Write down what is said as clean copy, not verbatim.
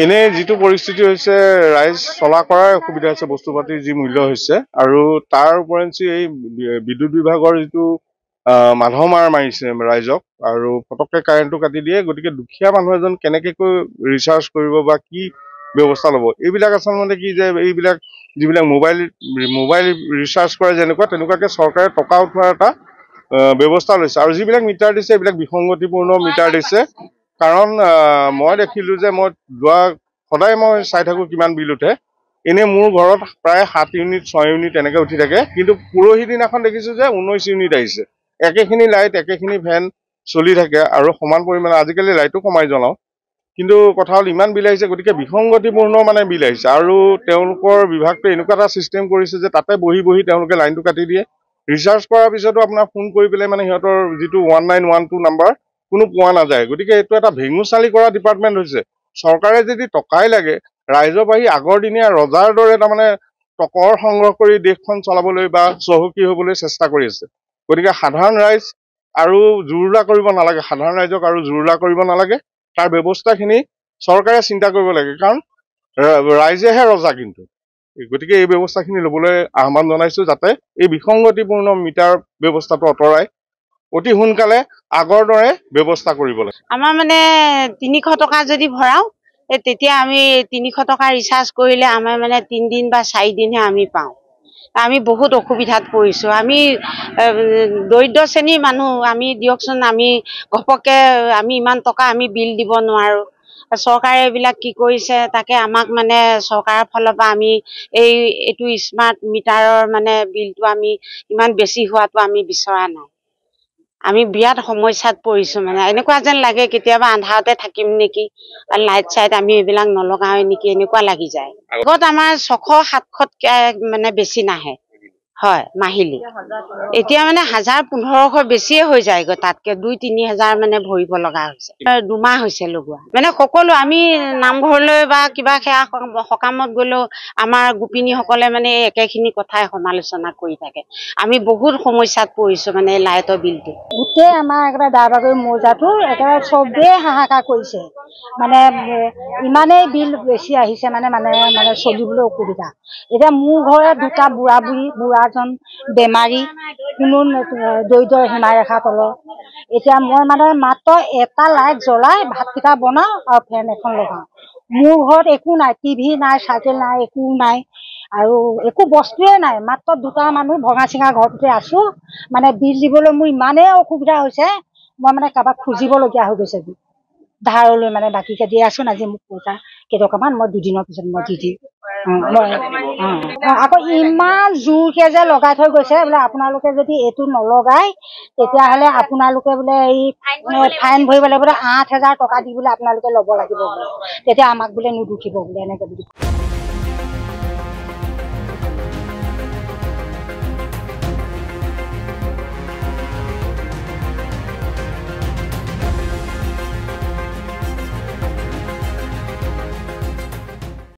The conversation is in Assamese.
এনে যিটো পৰিস্থিতি হৈছে ৰাইজ চলা কৰাৰ অসুবিধা হৈছে, বস্তু পাতিৰ যি মূল্য হৈছে আৰু তাৰ উপৰঞ্চি এই বিদ্যুৎ বিভাগৰ যিটো মাধ মাৰ মাৰিছে ৰাইজক আৰু পটককে কাৰেণ্টটো কাটি দিয়ে। গতিকে দুখীয়া মানুহ এজন কেনেকেকৈ ৰিচাৰ্জ কৰিব বা কি ব্যৱস্থা ল'ব, এইবিলাক আচলতে কি যে এইবিলাক যিবিলাক মোবাইল ৰিচাৰ্জ কৰে যেনেকুৱা তেনেকুৱাকে চৰকাৰে টকা উঠোৱাৰ এটা ব্যৱস্থা লৈছে। আৰু যিবিলাক মিটাৰ দিছে এইবিলাক বিসংগতিপূৰ্ণ মিটাৰ দিছে। কাৰণ মই দেখিলো যে মই সদায় মই চাই থাকো কিমান বিল উঠে। এনেই মোৰ ঘৰত প্ৰায় 7 ইউনিট 6 ইউনিট এনেকে উঠি থাকে, কিন্তু পৰহি দিনাখন দেখিছো যে 19 ইউনিট আহিছে। একেখিনি লাইট একেখিনি ফেন চলি থাকে আৰু সমান পৰিমাণে আজিকালি লাইটো কমাই জ্বলাওঁ, কিন্তু কথা হ'ল ইমান বিল আহিছে। গতিকে বিসংগতিপূৰ্ণ বিল আহিছে। আৰু তেওঁলোকৰ বিভাগটোৱে এনেকুৱা এটা চিষ্টেম কৰিছে যে তাতে বহি তেওঁলোকে লাইনটো কাটি দিয়ে। ৰিচাৰ্জ কৰাৰ পিছতো আপোনাৰ ফোন কৰি পেলাই সিহঁতৰ যিটো 1912 নাম্বাৰ কোনো পোৱা নাযায়। গতিকে এইটো এটা ভেঙুচালি কৰা ডিপাৰ্টমেণ্ট হৈছে। চৰকাৰে যদি টকাই লাগে, ৰাইজক আহি আগৰ দিনীয়া ৰজাৰ দৰে টকৰ সংগ্ৰহ কৰি দেশখন চলাবলৈ বা চহকী হ'বলৈ চেষ্টা কৰি আছে। গতিকে সাধাৰণ ৰাইজ আৰু জুৰুলা কৰিব নালাগে, সাধাৰণ ৰাইজক আৰু জুৰুলা কৰিব নালাগে। তাৰ ব্যৱস্থাখিনি চৰকাৰে চিন্তা কৰিব লাগে, কাৰণ ৰাইজেহে ৰজা। কিন্তু গতিকে এই ব্যৱস্থাখিনি ল'বলৈ আহ্বান জনাইছো, যাতে এই বিসংগতিপূৰ্ণ মিটাৰ ব্যৱস্থাটো আঁতৰাই অতি সোনকালে আগৰ দৰে ব্যৱস্থা কৰিব লাগে। আমাৰ 300 টকা যদি ভৰাও, তেতিয়া আমি 300 টকা ৰিচাৰ্জ কৰিলে আমাৰ 3 দিন বা 4 দিনহে আমি পাওঁ। আমি বহুত অসুবিধাত পৰিছো। আমি দৰিদ্ৰ শ্ৰেণীৰ মানুহ, আমি দিয়কচোন, আমি ঘপককে আমি ইমান টকা আমি বিল দিব নোৱাৰো। চৰকাৰে এইবিলাক কি কৰিছে, তাকে আমাক চৰকাৰৰ ফালৰ পৰা আমি এইটো স্মাৰ্ট মিটাৰৰ বিলটো আমি ইমান বেছি হোৱাটো আমি বিচৰা নাই। আমি বিৰাট সমস্যাত পৰিছো। এনেকুৱা যেন লাগে কেতিয়াবা আন্ধাৰতে থাকিম নেকি, লাইট চাইট আমি এইবিলাক নলগাও নেকি, এনেকুৱা লাগি যায়। আগত আমাৰ 600-700 বেছি নাহে, হয়, মাহিলী। এতিয়া 1000-1500 বেছিয়ে হৈ যায়গৈ। তাতকে 2-3 হাজাৰ ভৰিব লগা হৈছে। 2 মাহ হৈছে লগোৱা। সকলো আমি নামঘৰলৈ বা কিবা সেয়া সকামত গ'লেও আমাৰ গোপিনীসকলে একেখিনি কথাই সমালোচনা কৰি থাকে। আমি বহুত সমস্যাত পৰিছো লাইটৰ বিলটো। গোটেই আমাৰ একেবাৰে দাৰবাগৰি মৌজাটো একেবাৰে চবেই হাহাকাৰ কৰিছে। ইমানেই বিল বেছি আহিছে চলিবলৈ অসুবিধা। এতিয়া মোৰ ঘৰে 2টা বুঢ়াজন বেমাৰী, কোনো দৰিদ্ৰ সীমাৰেখাৰ তলৰ। এতিয়া মই মাত্ৰ এটা লাইট জ্বলাই ভাতকেইটা বনাওঁ আৰু ফেন এখন লগাওঁ। মোৰ ঘৰত একো নাই, টিভি নাই, চাইকেল নাই, একো নাই, আৰু একো বস্তুৱে নাই। মাত্ৰ 2টা মানুহ ভঙা চিঙা ঘৰটোতে আছো। বিল দিবলৈ মোৰ ইমানেই অসুবিধা হৈছে, মই কাৰোবাক খুজিবলগীয়া হৈ গৈছে। ধাৰলৈ বাকীকে দি আছো। আজি মোক পইচা কেইটকামান মই 2 দিনৰ পিছত মই দি দিম। আকৌ ইমান জোৰকে যে লগাই থৈ গৈছে, বোলে আপোনালোকে যদি এইটো নলগাই তেতিয়াহ'লে আপোনালোকে বোলে ফাইন ভৰিব লাগিব, 8000 টকা দি বোলে আপোনালোকে ল'ব লাগিব বোলে, তেতিয়া আমাক বোলে নুদুখিব বোলে, এনেকে বুলি।